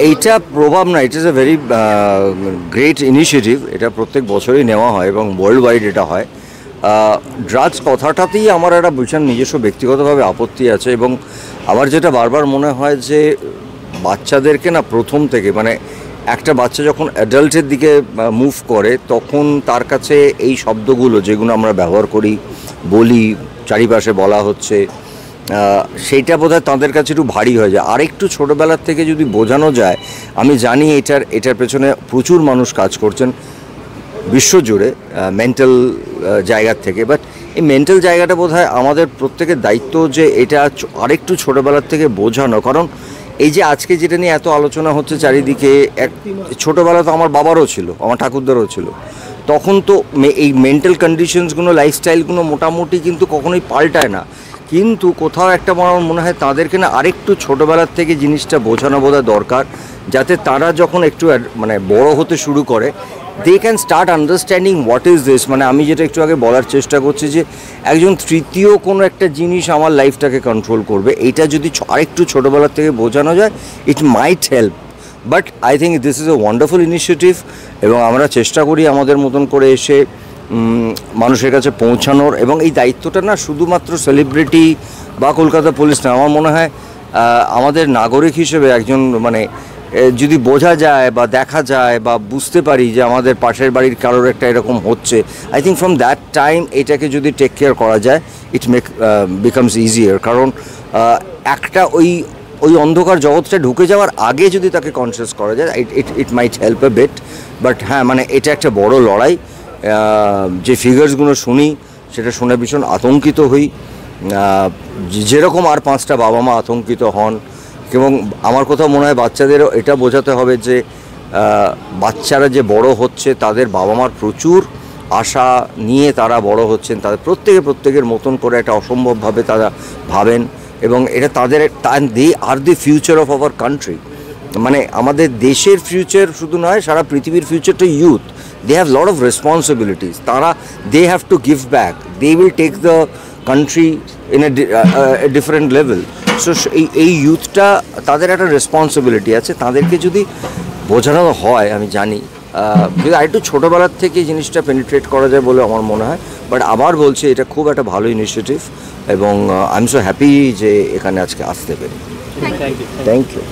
এইটা প্রভাব না, it is a very great initiative. এটা প্রত্যেক বছরই নেওয়া হয় এবং ওয়ার্ল্ড ওয়াইড এটা হয়। ড্রাগস কথাটাতেই আমার একটা ভীষণ নিজস্ব ব্যক্তিগতভাবে আপত্তি আছে, এবং আমার যেটা বারবার মনে হয় যে বাচ্চাদেরকে না প্রথম থেকে, মানে একটা বাচ্চা যখন অ্যাডাল্টের দিকে মুভ করে তখন তার কাছে এই শব্দগুলো যেগুলো আমরা ব্যবহার করি, বলি, চারিপাশে বলা হচ্ছে, সেইটা বোধহয় তাদের কাছে একটু ভারী হয়ে যায়। আরেকটু ছোটোবেলার থেকে যদি বোঝানো যায়, আমি জানি এটার পেছনে প্রচুর মানুষ কাজ করছেন বিশ্বজুড়ে মেন্টাল জায়গার থেকে, বাট এই মেন্টাল জায়গাটা বোধহয় আমাদের প্রত্যেকের দায়িত্ব যে এটা আরেকটু ছোটোবেলার থেকে বোঝানো। কারণ এই যে আজকে যেটা নিয়ে এত আলোচনা হচ্ছে চারিদিকে, ছোটোবেলা তো আমার বাবারও ছিল, আমার ঠাকুরদারও ছিল, তখন তো এই মেন্টাল কন্ডিশনসগুলো, লাইফস্টাইলগুলো মোটামুটি কিন্তু কখনোই পাল্টায় না। কিন্তু কোথাও একটা আমার মনে হয় তাদেরকে না আরেকটু ছোটোবেলার থেকে জিনিসটা বোঝানো বোধহয় দরকার, যাতে তারা যখন একটু মানে বড় হতে শুরু করে, they can start understanding what is this. মানে আমি যেটা একটু আগে বলার চেষ্টা করছি যে একজন তৃতীয় কোনো একটা জিনিস আমার লাইফটাকে কন্ট্রোল করবে, এইটা যদি আরেকটু ছোটোবেলার থেকে বোঝানো যায়, it might help. But I think this is a wonderful initiative, এবং আমরা চেষ্টা করি আমাদের মতন করে এসে মানুষের কাছে পৌঁছানোর। এবং এই দায়িত্বটা না শুধুমাত্র সেলিব্রিটি বা কলকাতা পুলিশ না, আমার মনে হয় আমাদের নাগরিক হিসেবে একজন, মানে যদি বোঝা যায় বা দেখা যায় বা বুঝতে পারি যে আমাদের পাশের বাড়ির কারোর একটা এরকম হচ্ছে, I think from that time এটাকে যদি টেক কেয়ার করা যায়, ইট বিকামস ইজিয়ার। কারণ একটা ওই অন্ধকার জগৎটা ঢুকে যাওয়ার আগে যদি তাকে কনসিয়াস করা যায়, it might help a bit. But হ্যাঁ, মানে এটা একটা বড় লড়াই। যে ফিগার্সগুলো শুনি সেটা শুনে ভীষণ আতঙ্কিত হই, যেরকম আর 5টা বাবা মা আতঙ্কিত হন। এবং আমার কোথাও মনে হয় বাচ্চাদেরও এটা বোঝাতে হবে যে বাচ্চারা যে বড় হচ্ছে তাদের বাবা মার প্রচুর আশা নিয়ে তারা বড় হচ্ছেন, তাদের প্রত্যেকের মতন করে একটা অসম্ভবভাবে তারা ভাবেন, এবং এটা they are the future of our country. মানে আমাদের দেশের ফিউচার শুধু নয়, সারা পৃথিবীর future to youth. They have lot of responsibilities, they have to give back, they will take the country in a different level. So এই ইউথটা, তাদের একটা রেসপন্সিবিলিটি আছে, তাদেরকে যদি বোঝানো হয়, আমি জানি যদি আরেকটু ছোটোবেলার থেকে জিনিসটা পেনিট্রেট করা যায় বলে আমার মনে হয়। বাট আবার বলছি, এটা খুব একটা ভালো ইনিশিয়েটিভ, এবং আই এম সো হ্যাপি যে এখানে আজকে আসতে পেরে। Thank you.